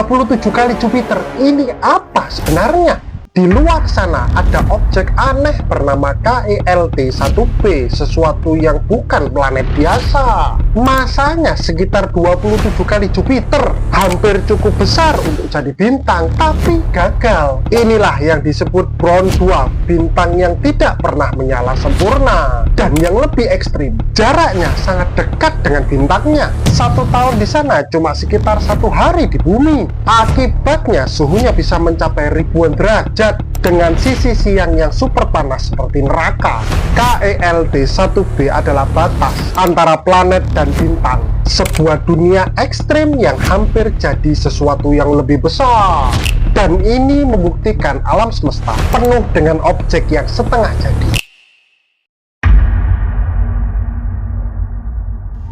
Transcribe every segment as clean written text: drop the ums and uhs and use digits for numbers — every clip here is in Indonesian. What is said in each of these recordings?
27 kali Jupiter. Ini apa sebenarnya? Di luar sana ada objek aneh bernama KELT-1b, sesuatu yang bukan planet biasa. Masanya sekitar 27 kali Jupiter, hampir cukup besar untuk jadi bintang, tapi gagal. Inilah yang disebut brown dwarf, bintang yang tidak pernah menyala sempurna. Dan yang lebih ekstrim, jaraknya sangat dekat dengan bintangnya. 1 tahun di sana cuma sekitar 1 hari di bumi. Akibatnya suhunya bisa mencapai ribuan derajat dengan sisi siang yang super panas seperti neraka. KELT-1b adalah batas antara planet dan bintang, sebuah dunia ekstrim yang hampir jadi sesuatu yang lebih besar. Dan ini membuktikan alam semesta penuh dengan objek yang setengah jadi.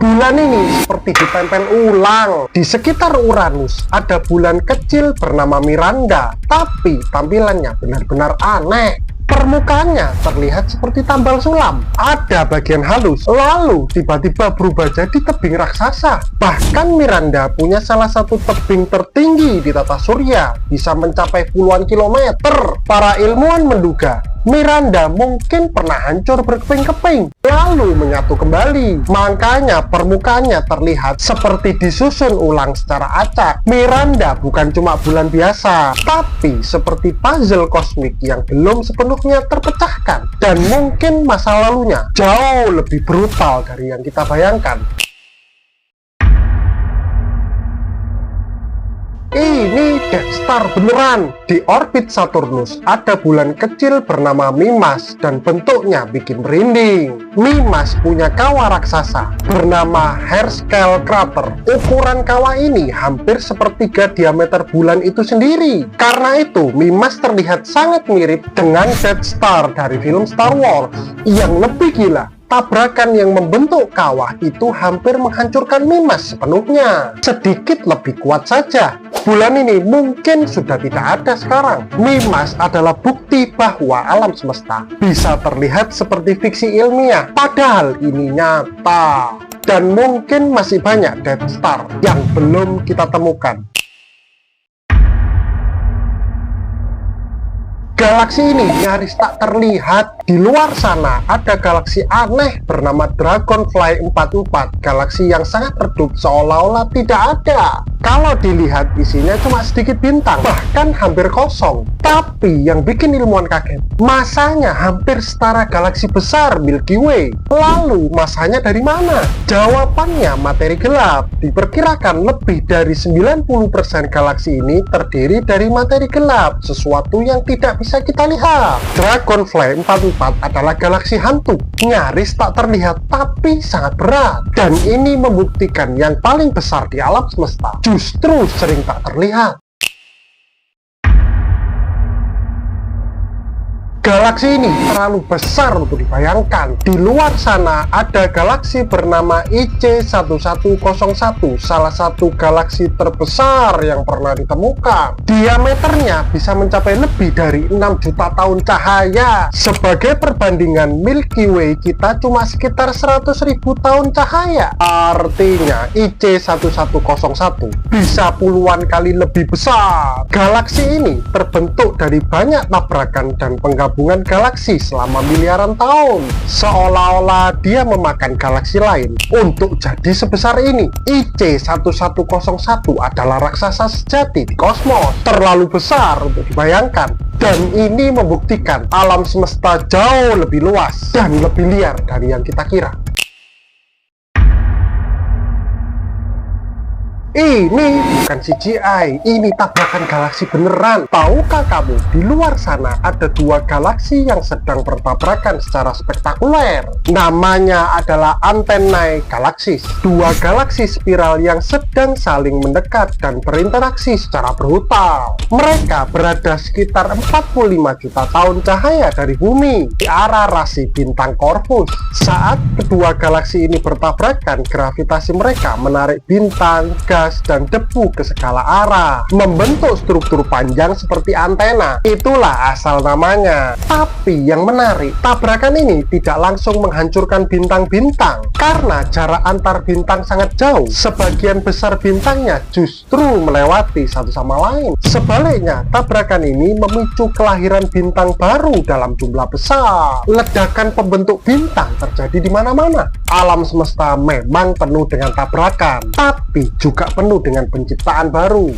Bulan ini seperti ditempel ulang. Di sekitar Uranus ada bulan kecil bernama Miranda, tapi tampilannya benar-benar aneh. Permukaannya terlihat seperti tambal sulam, ada bagian halus, lalu tiba-tiba berubah jadi tebing raksasa. Bahkan Miranda punya salah satu tebing tertinggi di tata surya, bisa mencapai puluhan kilometer. Para ilmuwan menduga Miranda mungkin pernah hancur berkeping-keping, lalu menyatu kembali. Makanya permukaannya terlihat seperti disusun ulang secara acak. Miranda bukan cuma bulan biasa, tapi seperti puzzle kosmik yang belum sepenuhnya terpecahkan. Dan mungkin masa lalunya jauh lebih brutal dari yang kita bayangkan. Ini Death Star beneran. Di orbit Saturnus ada bulan kecil bernama Mimas dan bentuknya bikin merinding. Mimas punya kawah raksasa bernama Hairskell Crater. Ukuran kawah ini hampir sepertiga diameter bulan itu sendiri. Karena itu Mimas terlihat sangat mirip dengan Death Star dari film Star Wars. Yang lebih gila, tabrakan yang membentuk kawah itu hampir menghancurkan Mimas sepenuhnya. Sedikit lebih kuat saja, bulan ini mungkin sudah tidak ada sekarang. Mimas adalah bukti bahwa alam semesta bisa terlihat seperti fiksi ilmiah, padahal ini nyata. Dan mungkin masih banyak Death Star yang belum kita temukan. Galaksi ini nyaris tak terlihat. Di luar sana ada galaksi aneh bernama Dragonfly 44, galaksi yang sangat redup seolah-olah tidak ada. Kalau dilihat isinya cuma sedikit bintang, bahkan hampir kosong. Tapi yang bikin ilmuwan kaget, masanya hampir setara galaksi besar Milky Way. Lalu masanya dari mana? Jawabannya materi gelap. Diperkirakan lebih dari 90% galaksi ini terdiri dari materi gelap, sesuatu yang tidak bisa kita lihat. Dragonfly 44 adalah galaksi hantu, nyaris tak terlihat tapi sangat berat. Dan ini membuktikan yang paling besar di alam semesta justru sering tak terlihat. Galaksi ini terlalu besar untuk dibayangkan. Di luar sana ada galaksi bernama IC1101, salah satu galaksi terbesar yang pernah ditemukan. Diameternya bisa mencapai lebih dari 6 juta tahun cahaya. Sebagai perbandingan, Milky Way kita cuma sekitar 100.000 tahun cahaya. Artinya IC1101 bisa puluhan kali lebih besar. Galaksi ini terbentuk dari banyak tabrakan dan penggabungan galaksi selama miliaran tahun, seolah-olah dia memakan galaksi lain untuk jadi sebesar ini. IC1101 adalah raksasa sejati di kosmos, terlalu besar untuk dibayangkan. Dan ini membuktikan alam semesta jauh lebih luas dan lebih liar dari yang kita kira. Ini bukan CGI, ini tabrakan galaksi beneran. Tahukah kamu, di luar sana ada 2 galaksi yang sedang bertabrakan secara spektakuler. Namanya adalah Antennae Galaxis, 2 galaksi spiral yang sedang saling mendekat dan berinteraksi secara brutal. Mereka berada sekitar 45 juta tahun cahaya dari bumi, di arah rasi bintang Corvus. Saat kedua galaksi ini bertabrakan, gravitasi mereka menarik bintang, gas, dan debu ke segala arah, membentuk struktur panjang seperti antena. Itulah asal namanya. Tapi yang menarik, tabrakan ini tidak langsung menghancurkan bintang-bintang karena jarak antar bintang sangat jauh. Sebagian besar bintangnya justru melewati satu sama lain. Sebaliknya, tabrakan ini memicu kelahiran bintang baru dalam jumlah besar. Ledakan pembentuk bintang terjadi di mana-mana. Alam semesta memang penuh dengan tabrakan, tapi juga penuh dengan penciptaan baru.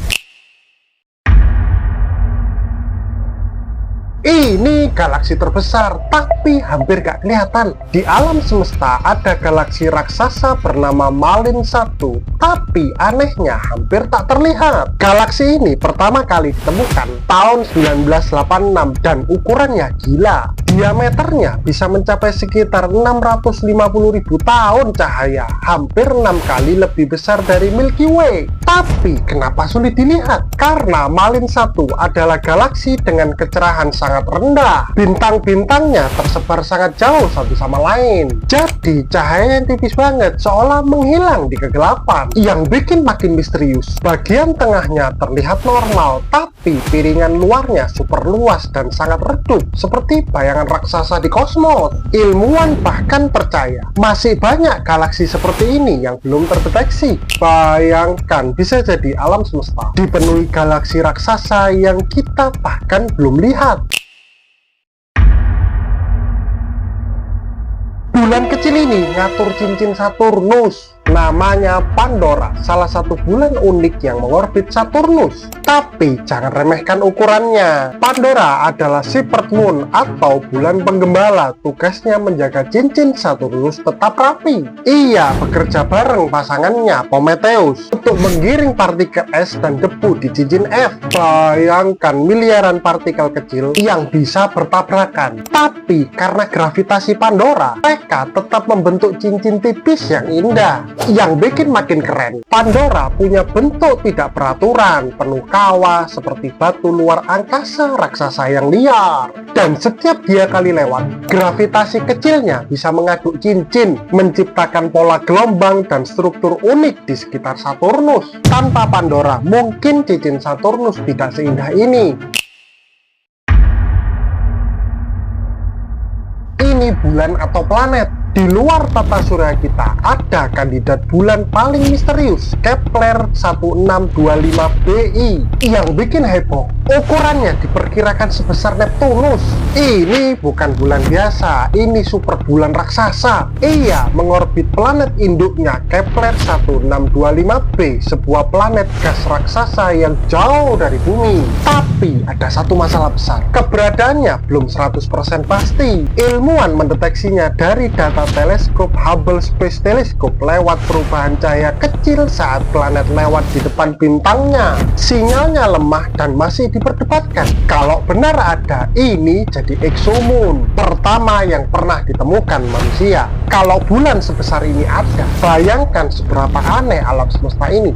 Ini galaksi terbesar, tapi hampir gak kelihatan. Di alam semesta ada galaksi raksasa bernama Malin 1, tapi anehnya hampir tak terlihat. Galaksi ini pertama kali ditemukan tahun 1986 dan ukurannya gila. Diameternya bisa mencapai sekitar 650.000 tahun cahaya, hampir 6 kali lebih besar dari Milky Way. Tapi kenapa sulit dilihat? Karena Malin 1 adalah galaksi dengan kecerahan sangat rendah. Bintang-bintangnya tersebar sangat jauh satu sama lain. Jadi cahaya yang tipis banget, seolah menghilang di kegelapan. Yang bikin makin misterius, bagian tengahnya terlihat normal, tapi piringan luarnya super luas dan sangat redup, seperti bayangan raksasa di kosmos. Ilmuwan bahkan percaya masih banyak galaksi seperti ini yang belum terdeteksi. Bayangkan, bisa jadi alam semesta dipenuhi galaksi raksasa yang kita bahkan belum lihat. Bulan kecil ini ngatur cincin Saturnus. Namanya Pandora, salah satu bulan unik yang mengorbit Saturnus. Tapi jangan remehkan ukurannya. Pandora adalah Shepherd Moon atau bulan penggembala. Tugasnya menjaga cincin Saturnus tetap rapi. Ia bekerja bareng pasangannya Prometheus untuk menggiring partikel es dan debu di cincin F. Bayangkan miliaran partikel kecil yang bisa bertabrakan. Tapi karena gravitasi Pandora, mereka tetap membentuk cincin tipis yang indah. Yang bikin makin keren, Pandora punya bentuk tidak beraturan, penuh kawah seperti batu luar angkasa raksasa yang liar. Dan setiap dia kali lewat, gravitasi kecilnya bisa mengaduk cincin, menciptakan pola gelombang dan struktur unik di sekitar Saturnus. Tanpa Pandora, mungkin cincin Saturnus tidak seindah ini. Ini bulan atau planet. Di luar tata surya kita ada kandidat bulan paling misterius, Kepler 1625b. Yang bikin heboh, ukurannya diperkirakan sebesar Neptunus. Ini bukan bulan biasa, ini super bulan raksasa. Ia mengorbit planet induknya Kepler 1625b, sebuah planet gas raksasa yang jauh dari bumi. Tapi ada satu masalah besar, keberadaannya belum 100% pasti. Ilmuwan mendeteksinya dari data teleskop Hubble Space Telescope lewat perubahan cahaya kecil saat planet lewat di depan bintangnya. Sinyalnya lemah dan masih diperdebatkan. Kalau benar ada, ini jadi exomoon pertama yang pernah ditemukan manusia. Kalau bulan sebesar ini ada, bayangkan seberapa aneh alam semesta ini.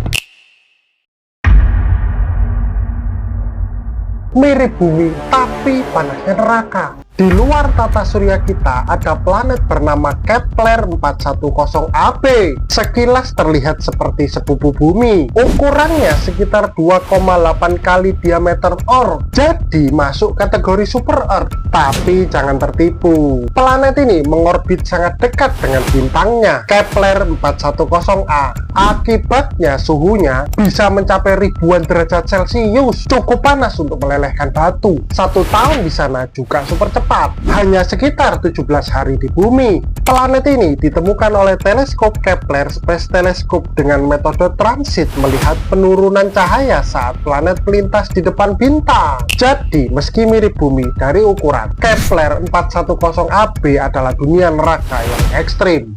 Mirip bumi, tapi panasnya neraka. Di luar tata surya kita ada planet bernama Kepler 410ab. Sekilas terlihat seperti sepupu bumi. Ukurannya sekitar 2,8 kali diameter Earth. Jadi masuk kategori super Earth. Tapi jangan tertipu. Planet ini mengorbit sangat dekat dengan bintangnya Kepler 410a. Akibatnya suhunya bisa mencapai ribuan derajat Celcius. Cukup panas untuk melelehkan batu. 1 tahun di sana juga super cepat. Hanya sekitar 17 hari di bumi. Planet ini ditemukan oleh teleskop Kepler Space Telescope dengan metode transit, melihat penurunan cahaya saat planet melintas di depan bintang. Jadi meski mirip bumi dari ukuran, Kepler 410ab adalah dunia neraka yang ekstrim.